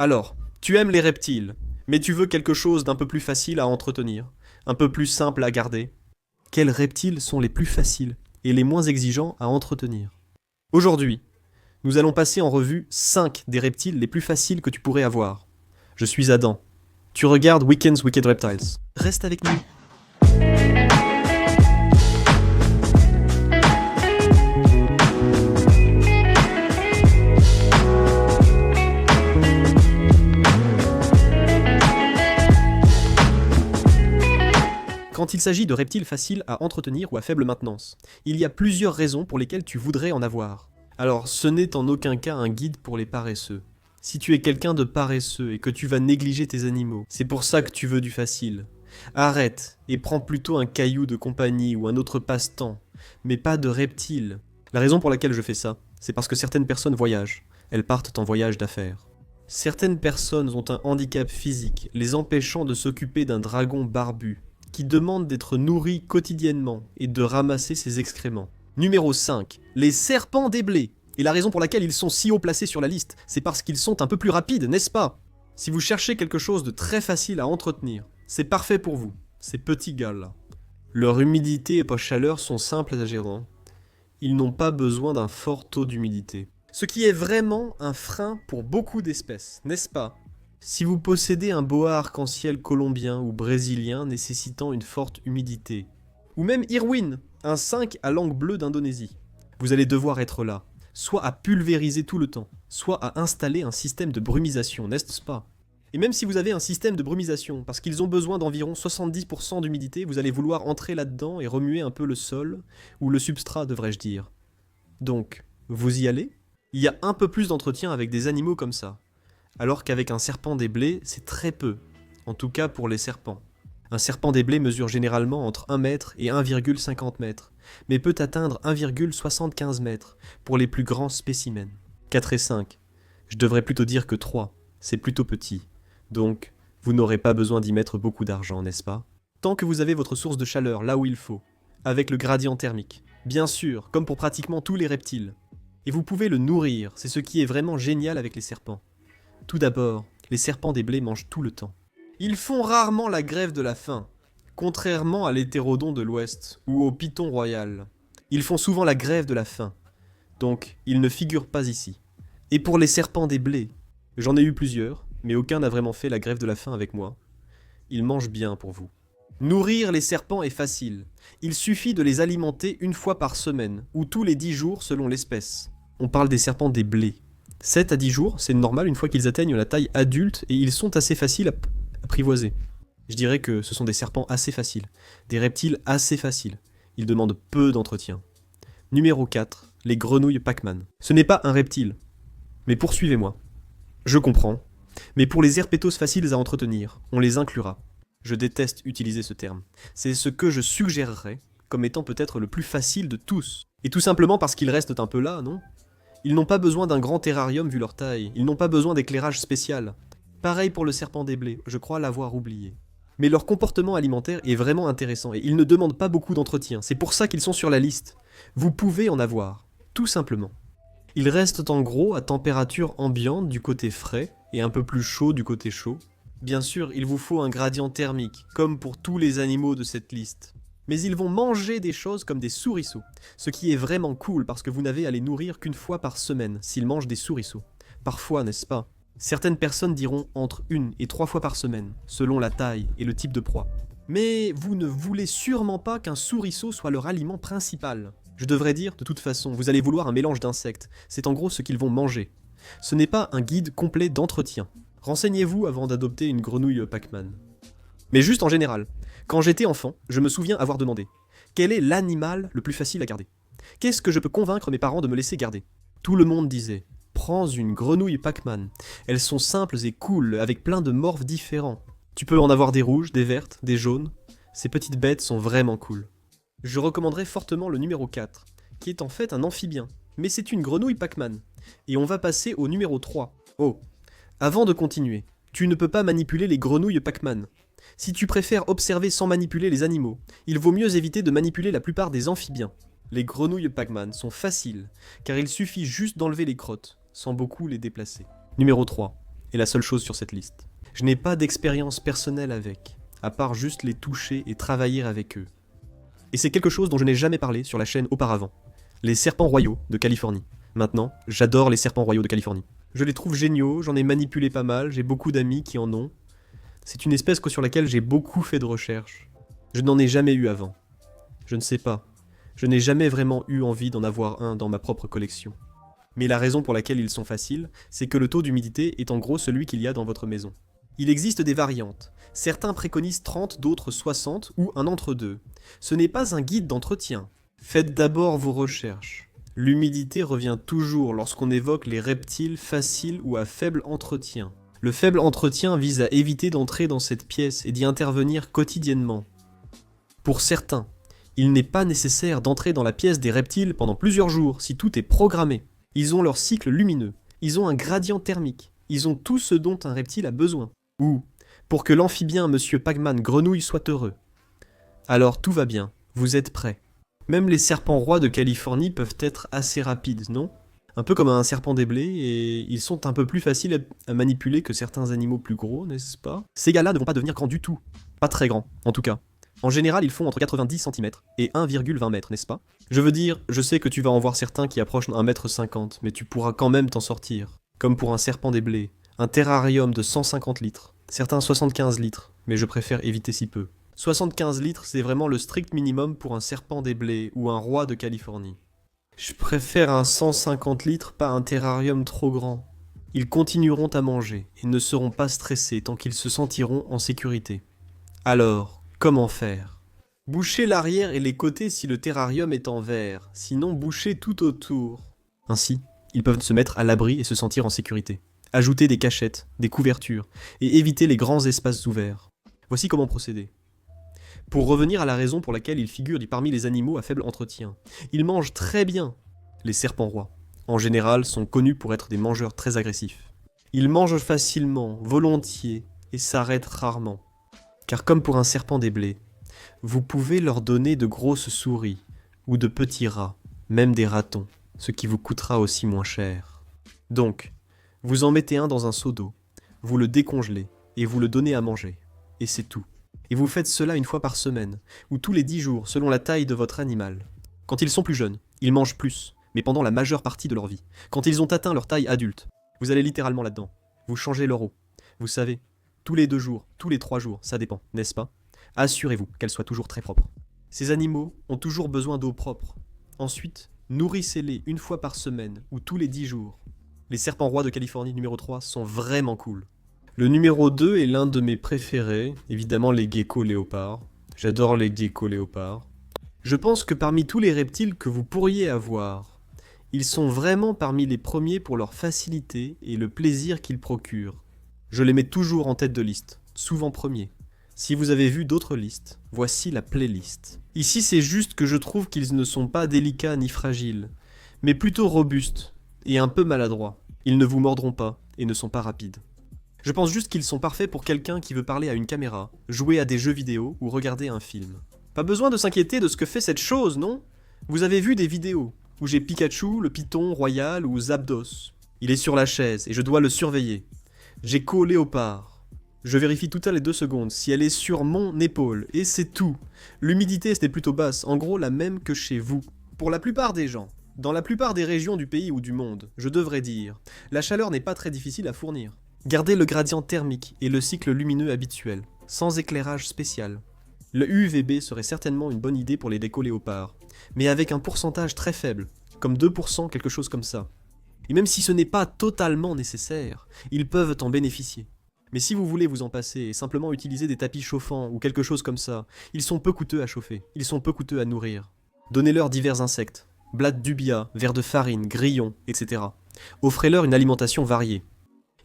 Alors, tu aimes les reptiles, mais tu veux quelque chose d'un peu plus facile à entretenir, un peu plus simple à garder. Quels reptiles sont les plus faciles et les moins exigeants à entretenir? Aujourd'hui, nous allons passer en revue 5 des reptiles les plus faciles que tu pourrais avoir. Je suis Adam. Tu regardes Weekend's Wicked Reptiles. Reste avec nous. Quand il s'agit de reptiles faciles à entretenir ou à faible maintenance, il y a plusieurs raisons pour lesquelles tu voudrais en avoir. Alors, ce n'est en aucun cas un guide pour les paresseux. Si tu es quelqu'un de paresseux et que tu vas négliger tes animaux, c'est pour ça que tu veux du facile. Arrête et prends plutôt un caillou de compagnie ou un autre passe-temps, mais pas de reptiles. La raison pour laquelle je fais ça, c'est parce que certaines personnes voyagent. Elles partent en voyage d'affaires. Certaines personnes ont un handicap physique, les empêchant de s'occuper d'un dragon barbu, qui demande d'être nourri quotidiennement et de ramasser ses excréments. Numéro 5. Les serpents des blés. Et la raison pour laquelle ils sont si haut placés sur la liste, c'est parce qu'ils sont un peu plus rapides, n'est-ce pas? Si vous cherchez quelque chose de très facile à entretenir, c'est parfait pour vous, ces petits gars-là. Leur humidité et poche-chaleur sont simples à gérer. Ils n'ont pas besoin d'un fort taux d'humidité. Ce qui est vraiment un frein pour beaucoup d'espèces, n'est-ce pas? Si vous possédez un boa arc-en-ciel colombien ou brésilien nécessitant une forte humidité, ou même Irwin, un 5 à langue bleue d'Indonésie, vous allez devoir être là, soit à pulvériser tout le temps, soit à installer un système de brumisation, n'est-ce pas? Et même si vous avez un système de brumisation, parce qu'ils ont besoin d'environ 70% d'humidité, vous allez vouloir entrer là-dedans et remuer un peu le sol, ou le substrat devrais-je dire. Donc, vous y allez? Il y a un peu plus d'entretien avec des animaux comme ça. Alors qu'avec un serpent des blés, c'est très peu, en tout cas pour les serpents. Un serpent des blés mesure généralement entre 1 mètre et 1,50 mètres, mais peut atteindre 1,75 mètres pour les plus grands spécimens. 4 et 5. Je devrais plutôt dire que 3, c'est plutôt petit. Donc, vous n'aurez pas besoin d'y mettre beaucoup d'argent, n'est-ce pas? Tant que vous avez votre source de chaleur là où il faut, avec le gradient thermique, bien sûr, comme pour pratiquement tous les reptiles. Et vous pouvez le nourrir, c'est ce qui est vraiment génial avec les serpents. Tout d'abord, les serpents des blés mangent tout le temps. Ils font rarement la grève de la faim, contrairement à l'hétérodon de l'Ouest ou au python royal. Ils font souvent la grève de la faim, donc ils ne figurent pas ici. Et pour les serpents des blés, j'en ai eu plusieurs, mais aucun n'a vraiment fait la grève de la faim avec moi. Ils mangent bien pour vous. Nourrir les serpents est facile. Il suffit de les alimenter une fois par semaine, ou tous les 10 jours selon l'espèce. On parle des serpents des blés. 7 à 10 jours, c'est normal une fois qu'ils atteignent la taille adulte et ils sont assez faciles à apprivoiser. Je dirais que ce sont des serpents assez faciles, des reptiles assez faciles. Ils demandent peu d'entretien. Numéro 4, les grenouilles Pac-Man. Ce n'est pas un reptile, mais poursuivez-moi. Je comprends, mais pour les herpétos faciles à entretenir, on les inclura. Je déteste utiliser ce terme. C'est ce que je suggérerais comme étant peut-être le plus facile de tous. Et tout simplement parce qu'ils restent un peu là, non ? Ils n'ont pas besoin d'un grand terrarium vu leur taille, ils n'ont pas besoin d'éclairage spécial. Pareil pour le serpent des blés, je crois l'avoir oublié. Mais leur comportement alimentaire est vraiment intéressant et ils ne demandent pas beaucoup d'entretien, c'est pour ça qu'ils sont sur la liste. Vous pouvez en avoir, tout simplement. Ils restent en gros à température ambiante du côté frais et un peu plus chaud du côté chaud. Bien sûr, il vous faut un gradient thermique, comme pour tous les animaux de cette liste. Mais ils vont manger des choses comme des souriceaux, ce qui est vraiment cool parce que vous n'avez à les nourrir qu'une fois par semaine s'ils mangent des souriceaux. Parfois, n'est-ce pas? Certaines personnes diront entre 1 et 3 fois par semaine, selon la taille et le type de proie. Mais vous ne voulez sûrement pas qu'un souriceau soit leur aliment principal. Je devrais dire, de toute façon, vous allez vouloir un mélange d'insectes, c'est en gros ce qu'ils vont manger. Ce n'est pas un guide complet d'entretien. Renseignez-vous avant d'adopter une grenouille Pac-Man. Mais juste en général. Quand j'étais enfant, je me souviens avoir demandé « Quel est l'animal le plus facile à garder? Qu'est-ce que je peux convaincre mes parents de me laisser garder ?» Tout le monde disait « Prends une grenouille Pac-Man. Elles sont simples et cool, avec plein de morphes différents. Tu peux en avoir des rouges, des vertes, des jaunes. Ces petites bêtes sont vraiment cool. » Je recommanderais fortement le numéro 4, qui est en fait un amphibien. Mais c'est une grenouille Pac-Man. Et on va passer au numéro 3. Oh, avant de continuer, tu ne peux pas manipuler les grenouilles Pac-Man. Si tu préfères observer sans manipuler les animaux, il vaut mieux éviter de manipuler la plupart des amphibiens. Les grenouilles Pac-Man sont faciles, car il suffit juste d'enlever les crottes, sans beaucoup les déplacer. Numéro 3. est la seule chose sur cette liste. Je n'ai pas d'expérience personnelle avec, à part juste les toucher et travailler avec eux. Et c'est quelque chose dont je n'ai jamais parlé sur la chaîne auparavant. Les serpents royaux de Californie. Maintenant, j'adore les serpents royaux de Californie. Je les trouve géniaux, j'en ai manipulé pas mal, j'ai beaucoup d'amis qui en ont. C'est une espèce sur laquelle j'ai beaucoup fait de recherches. Je n'en ai jamais eu avant. Je ne sais pas. Je n'ai jamais vraiment eu envie d'en avoir un dans ma propre collection. Mais la raison pour laquelle ils sont faciles, c'est que le taux d'humidité est en gros celui qu'il y a dans votre maison. Il existe des variantes. Certains préconisent 30, d'autres 60 ou un entre-deux. Ce n'est pas un guide d'entretien. Faites d'abord vos recherches. L'humidité revient toujours lorsqu'on évoque les reptiles faciles ou à faible entretien. Le faible entretien vise à éviter d'entrer dans cette pièce et d'y intervenir quotidiennement. Pour certains, il n'est pas nécessaire d'entrer dans la pièce des reptiles pendant plusieurs jours si tout est programmé. Ils ont leur cycle lumineux, ils ont un gradient thermique, ils ont tout ce dont un reptile a besoin. Ou, pour que l'amphibien Monsieur Pac-Man Grenouille soit heureux. Alors tout va bien, vous êtes prêts. Même les serpents rois de Californie peuvent être assez rapides, non ? Un peu comme un serpent des blés, et ils sont un peu plus faciles à manipuler que certains animaux plus gros, n'est-ce pas ? Ces gars-là ne vont pas devenir grands du tout. Pas très grands, en tout cas. En général, ils font entre 90 cm et 1,20 m, n'est-ce pas ? Je veux dire, je sais que tu vas en voir certains qui approchent 1,50 m, mais tu pourras quand même t'en sortir. Comme pour un serpent des blés, un terrarium de 150 litres, certains 75 litres, mais je préfère éviter si peu. 75 litres, c'est vraiment le strict minimum pour un serpent des blés ou un roi de Californie. Je préfère un 150 litres, pas un terrarium trop grand. Ils continueront à manger et ne seront pas stressés tant qu'ils se sentiront en sécurité. Alors, comment faire ? Bouchez l'arrière et les côtés si le terrarium est en verre, sinon bouchez tout autour. Ainsi, ils peuvent se mettre à l'abri et se sentir en sécurité. Ajoutez des cachettes, des couvertures, et éviter les grands espaces ouverts. Voici comment procéder. Pour revenir à la raison pour laquelle ils figurent parmi les animaux à faible entretien, ils mangent très bien. Les serpents rois, en général, sont connus pour être des mangeurs très agressifs. Ils mangent facilement, volontiers, et s'arrêtent rarement. Car comme pour un serpent des blés, vous pouvez leur donner de grosses souris, ou de petits rats, même des ratons, ce qui vous coûtera aussi moins cher. Donc, vous en mettez un dans un seau d'eau, vous le décongelez, et vous le donnez à manger. Et c'est tout. Et vous faites cela une fois par semaine, ou tous les 10 jours, selon la taille de votre animal. Quand ils sont plus jeunes, ils mangent plus, mais pendant la majeure partie de leur vie. Quand ils ont atteint leur taille adulte, vous allez littéralement là-dedans. Vous changez leur eau. Vous savez, tous les 2 jours, tous les 3 jours, ça dépend, n'est-ce pas ? Assurez-vous qu'elle soit toujours très propre. Ces animaux ont toujours besoin d'eau propre. Ensuite, nourrissez-les une fois par semaine, ou tous les 10 jours. Les serpents rois de Californie numéro 3 sont vraiment cool. Le numéro 2 est l'un de mes préférés, évidemment les geckos léopards. J'adore les geckos léopards. Je pense que parmi tous les reptiles que vous pourriez avoir, ils sont vraiment parmi les premiers pour leur facilité et le plaisir qu'ils procurent. Je les mets toujours en tête de liste, souvent premiers. Si vous avez vu d'autres listes, voici la playlist. Ici c'est juste que je trouve qu'ils ne sont pas délicats ni fragiles, mais plutôt robustes et un peu maladroits. Ils ne vous mordront pas et ne sont pas rapides. Je pense juste qu'ils sont parfaits pour quelqu'un qui veut parler à une caméra, jouer à des jeux vidéo ou regarder un film. Pas besoin de s'inquiéter de ce que fait cette chose, non ? Vous avez vu des vidéos où j'ai Pikachu, le python royal ou Zapdos. Il est sur la chaise et je dois le surveiller. Gecko léopard. Je vérifie toutes les 2 secondes si elle est sur mon épaule, et c'est tout. L'humidité était plutôt basse, en gros la même que chez vous. Pour la plupart des gens, dans la plupart des régions du pays ou du monde, je devrais dire, la chaleur n'est pas très difficile à fournir. Gardez le gradient thermique et le cycle lumineux habituel, sans éclairage spécial. Le UVB serait certainement une bonne idée pour les geckos léopards, mais avec un pourcentage très faible, comme 2%, quelque chose comme ça. Et même si ce n'est pas totalement nécessaire, ils peuvent en bénéficier. Mais si vous voulez vous en passer et simplement utiliser des tapis chauffants ou quelque chose comme ça, ils sont peu coûteux à chauffer, ils sont peu coûteux à nourrir. Donnez-leur divers insectes, blattes d'ubia, vers de farine, grillons, etc. Offrez-leur une alimentation variée.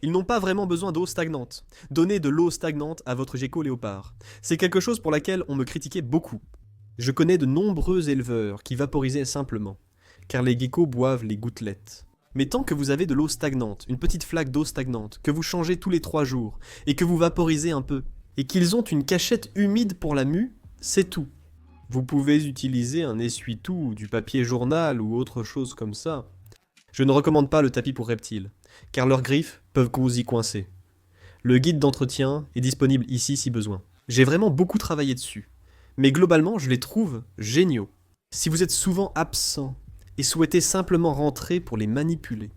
Ils n'ont pas vraiment besoin d'eau stagnante. Donnez de l'eau stagnante à votre gecko léopard. C'est quelque chose pour laquelle on me critiquait beaucoup. Je connais de nombreux éleveurs qui vaporisaient simplement, car les geckos boivent les gouttelettes. Mais tant que vous avez de l'eau stagnante, une petite flaque d'eau stagnante, que vous changez tous les 3 jours, et que vous vaporisez un peu, et qu'ils ont une cachette humide pour la mue, c'est tout. Vous pouvez utiliser un essuie-tout, du papier journal ou autre chose comme ça. Je ne recommande pas le tapis pour reptiles, car leurs griffes peuvent vous y coincer. Le guide d'entretien est disponible ici si besoin. J'ai vraiment beaucoup travaillé dessus, mais globalement je les trouve géniaux. Si vous êtes souvent absent et souhaitez simplement rentrer pour les manipuler,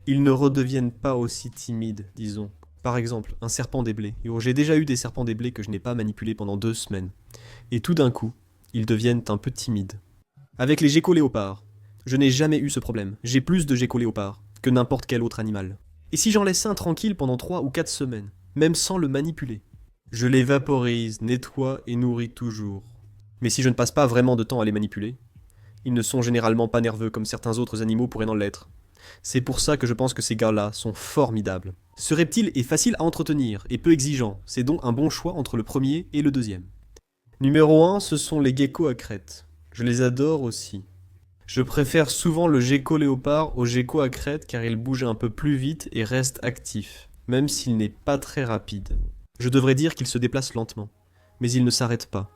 ils ne redeviennent pas aussi timides, disons. Par exemple, un serpent des blés. J'ai déjà eu des serpents des blés que je n'ai pas manipulés pendant 2 semaines. Et tout d'un coup, ils deviennent un peu timides. Avec les geckos léopards, je n'ai jamais eu ce problème. J'ai plus de geckos léopards que n'importe quel autre animal. Et si j'en laisse un tranquille pendant 3 ou 4 semaines, même sans le manipuler, je les vaporise, nettoie et nourris toujours. Mais si je ne passe pas vraiment de temps à les manipuler, ils ne sont généralement pas nerveux comme certains autres animaux pourraient en l'être. C'est pour ça que je pense que ces gars-là sont formidables. Ce reptile est facile à entretenir et peu exigeant, c'est donc un bon choix entre le premier et le deuxième. Numéro 1, ce sont les geckos à crête. Je les adore aussi. Je préfère souvent le gecko léopard au gecko à crête car il bouge un peu plus vite et reste actif, même s'il n'est pas très rapide. Je devrais dire qu'il se déplace lentement, mais il ne s'arrête pas,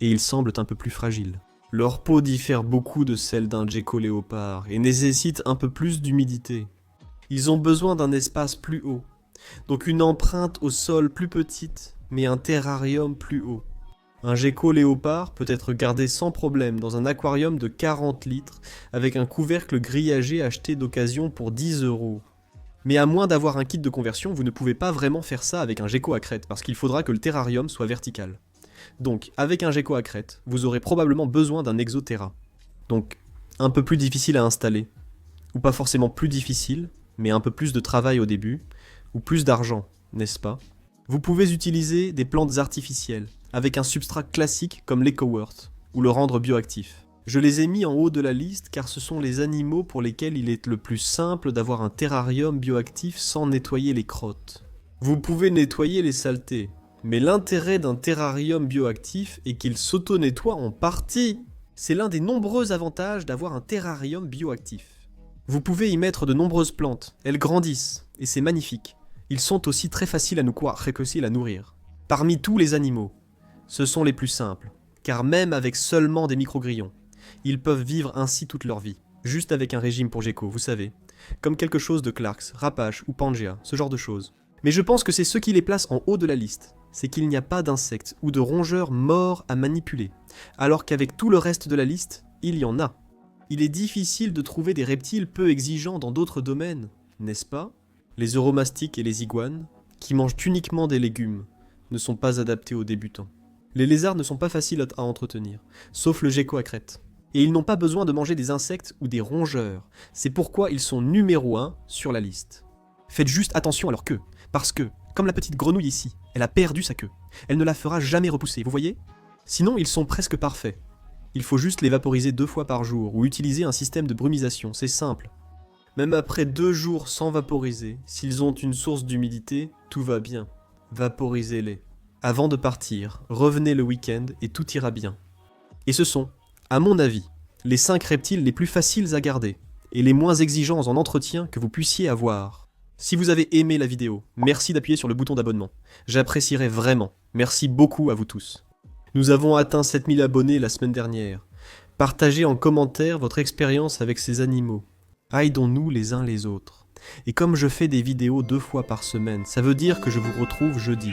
et ils semblent un peu plus fragiles. Leur peau diffère beaucoup de celle d'un gecko léopard et nécessite un peu plus d'humidité. Ils ont besoin d'un espace plus haut, donc une empreinte au sol plus petite, mais un terrarium plus haut. Un gecko léopard peut être gardé sans problème dans un aquarium de 40 litres avec un couvercle grillagé acheté d'occasion pour 10 €. Mais à moins d'avoir un kit de conversion, vous ne pouvez pas vraiment faire ça avec un gecko à crête parce qu'il faudra que le terrarium soit vertical. Donc, avec un gecko à crête, vous aurez probablement besoin d'un exoterra. Donc, un peu plus difficile à installer. Ou pas forcément plus difficile, mais un peu plus de travail au début, ou plus d'argent, n'est-ce pas? Vous pouvez utiliser des plantes artificielles, avec un substrat classique comme l'EcoWort, ou le rendre bioactif. Je les ai mis en haut de la liste car ce sont les animaux pour lesquels il est le plus simple d'avoir un terrarium bioactif sans nettoyer les crottes. Vous pouvez nettoyer les saletés, mais l'intérêt d'un terrarium bioactif est qu'il s'auto-nettoie en partie. C'est l'un des nombreux avantages d'avoir un terrarium bioactif. Vous pouvez y mettre de nombreuses plantes, elles grandissent, et c'est magnifique. Ils sont aussi très faciles à nourrir. Parmi tous les animaux, ce sont les plus simples, car même avec seulement des microgrillons, ils peuvent vivre ainsi toute leur vie, juste avec un régime pour gecko, vous savez, comme quelque chose de Clarks, Rapache ou Pangea, ce genre de choses. Mais je pense que c'est ce qui les place en haut de la liste, c'est qu'il n'y a pas d'insectes ou de rongeurs morts à manipuler, alors qu'avec tout le reste de la liste, il y en a. Il est difficile de trouver des reptiles peu exigeants dans d'autres domaines, n'est-ce pas? Les euromastiques et les iguanes, qui mangent uniquement des légumes, ne sont pas adaptés aux débutants. Les lézards ne sont pas faciles à entretenir, sauf le gecko à crête. Et ils n'ont pas besoin de manger des insectes ou des rongeurs, c'est pourquoi ils sont numéro 1 sur la liste. Faites juste attention à leur queue, parce que, comme la petite grenouille ici, elle a perdu sa queue. Elle ne la fera jamais repousser, vous voyez? Sinon, ils sont presque parfaits. Il faut juste les vaporiser 2 fois par jour, ou utiliser un système de brumisation, c'est simple. Même après 2 jours sans vaporiser, s'ils ont une source d'humidité, tout va bien. Vaporisez-les. Avant de partir, revenez le week-end et tout ira bien. Et ce sont, à mon avis, les 5 reptiles les plus faciles à garder, et les moins exigeants en entretien que vous puissiez avoir. Si vous avez aimé la vidéo, merci d'appuyer sur le bouton d'abonnement. J'apprécierais vraiment. Merci beaucoup à vous tous. Nous avons atteint 7000 abonnés la semaine dernière. Partagez en commentaire votre expérience avec ces animaux. Aidons-nous les uns les autres. Et comme je fais des vidéos 2 fois par semaine, ça veut dire que je vous retrouve jeudi.